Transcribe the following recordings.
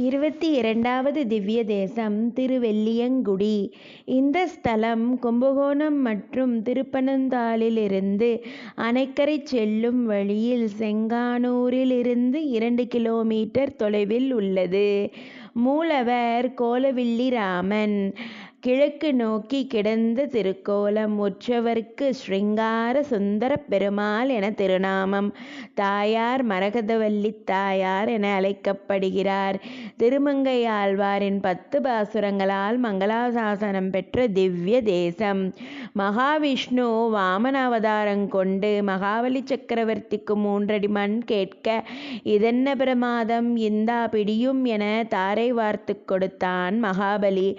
22வது திவ்ய தேசம் திருவெள்ளியங்குடி. இந்த ஸ்தலம் கும்பகோணம் மற்றும் திருப்பனந்தாளிலிருந்து அணைக்கரை செல்லும் வழியில் செங்கானூரிலிருந்து 2 கிலோமீட்டர் தொலைவில் உள்ளது. மூலவர் கோலவில்லிராமன். கிழக்கு நோக்கி கிடந்த திருக்கோலம். உற்சவருக்கு ஸ்ருங்கார சுந்தரப் பெருமாள் என திருநாமம். தாயார் மரகதவல்லி தாயார் என அழைக்கப்படுகிறார். திருமங்கையாழ்வாரின் 10 பாசுரங்களால் மங்களாசாசனம் பெற்ற திவ்ய தேசம். மகாவிஷ்ணு வாமன அவதாரம் கொண்டு மகாபலி சக்கரவர்த்திக்கு 3 அடி மண் கேட்க, இதென்ன பிரமாதம், இந்தா பிடியும் என தாரை வார்த்து கொடுத்தான் மகாபலி.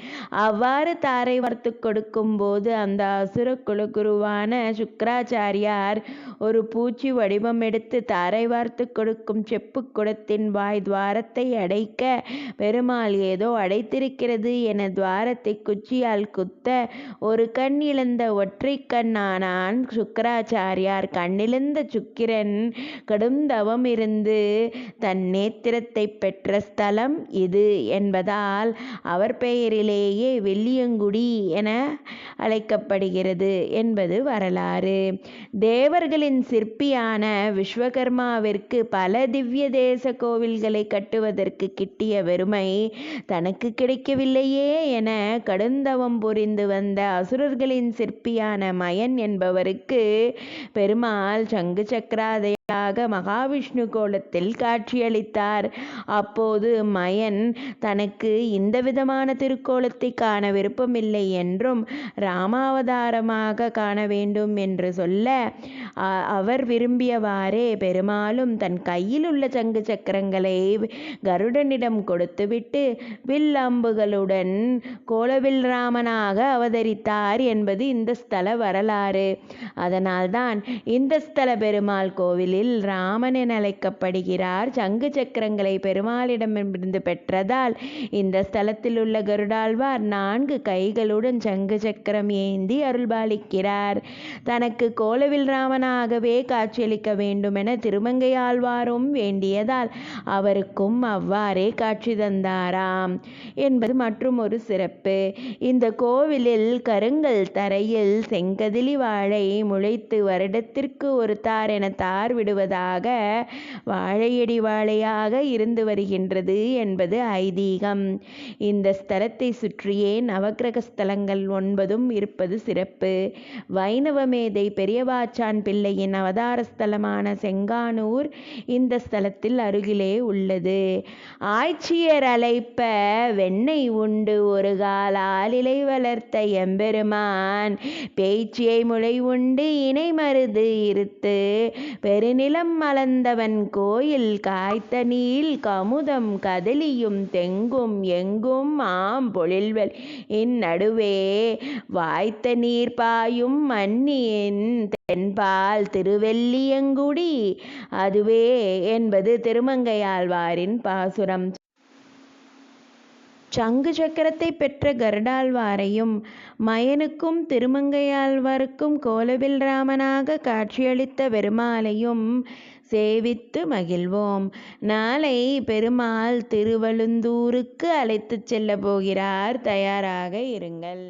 அவ்வாறு தாரை வார்த்து கொடுக்கும் போது அந்த அசுர குலகுருவான சுக்கிராச்சாரியார் ஒரு பூச்சி வடிவம் எடுத்து தாரை வார்த்து கொடுக்கும் செப்பு குடத்தின் வாய் துவாரத்தை அடைக்க, பெருமாள் ஏதோ அடைத்திருக்கிறது என துவாரத்தை குச்சியால் குத்த, ஒரு கண் இழந்த ஒற்றை கண்ணானான் சுக்கிராச்சாரியார். கண்ணிழந்த சுக்கிரன் கடும் தவம் இருந்து தன் நேத்திரத்தை பெற்ற ஸ்தலம் இது என்பதால் அவர் பெயரிலேயே வெள்ளியங்குடி என அழைக்கப்படுகிறது என்பது வரலாறு. தேவர்களின் சிற்பியான விஸ்வகர்மாவிற்கு பல திவ்ய தேச கோவில்களை கட்டுவதற்கு கிட்டிய பெருமை தனக்கு கிடைக்கவில்லையே என கடுந்தவம் புரிந்து வந்த அசுரர்களின் சிற்பியான மயன் என்பவருக்கு பெருமாள் சங்கு சக்கராதையாக மகாவிஷ்ணு கோலத்தில் காட்சியளித்தார். அப்போது மயன் தனக்கு இந்த விதமான திருக்கோலத்தை காண விருப்பமில்லை என்றும் ராமாவதாரமாக காண வேண்டும் என்று சொல்ல, அவர் விரும்பியவாறே பெருமாளும் தன் கையில் உள்ள சங்கு சக்கரங்களை கருடனிடம் கொடுத்துவிட்டு வில் அம்புகளுடன் கோலவில் ராமனாக அவதரித்தார் என்பது இந்த ஸ்தல வரலாறு. அதனால்தான் இந்த ஸ்தல பெருமாள் கோவிலில் ராமன் என அழைக்கப்படுகிறார். சங்கு சக்கரங்களை பெருமாளிடமிருந்து பெற்றதால் இந்த ஸ்தலத்தில் உள்ள கருடாழ்வார் 4 கைகளுடன் சங்கு சக்கரம் ஏந்தி அருள்பாலிக்கிறார். தனக்கு கோலவில் ராமனாகவே காட்சியளிக்க வேண்டுமென திருமங்கையாழ்வாரும் வேண்டியதால் அவருக்கும் அவ்வாறே காட்சி தந்தாராம் என்பது மற்றும் ஒரு சிறப்பு. இந்த கோவிலில் கருங்கல் தரையில் செங்கதிலி வாழை முளைத்து வருடத்திற்கு ஒரு தார் என தார் விடுவதாக வாழையடி வாழையாக இருந்து வருகின்றது என்பது ஐதீகம். இந்த ஸ்தலத்தை சுற்றியே நவக்கிரக ஸ்தலங்கள் 9 இருப்பது சிறப்பு. வைணவமேதை பெரியவாச்சான் பிள்ளையின் அவதார ஸ்தலமான செங்கானூர் இந்த ஸ்தலத்தில் அருகிலே உள்ளது. ஆய்ச்சியர் அழைப்ப வெண்ணெய் உண்டு ஒரு கால் ஆலிலை வளர்த்த எம்பெருமான், பேச்சியை முளை உண்டு இணை மருது இருத்து பெருநிலம் மலர்ந்தவன் கோயில், காய்த்த நீள் கமுதம் கதலியும் தெங்கும் எங்கும் பொழில்வெள் நடுவே வாய்த்த நீர் பாயும் மன்னியின் தென்பால் திருவெள்ளியங்குடி அதுவே என்பது திருமங்கையாழ்வாரின் பாசுரம். சங்கு சக்கரத்தை பெற்ற கருடாழ்வாரையும் மயனுக்கும் திருமங்கையாழ்வாருக்கும் கோலவில் ராமனாக காட்சியளித்த பெருமாளையும் சேவித்து மகிழ்வோம். நாளை பெருமாள் திருவழுந்தூருக்கு அழைத்துச் செல்ல போகிறார். தயாராக இருங்கள்.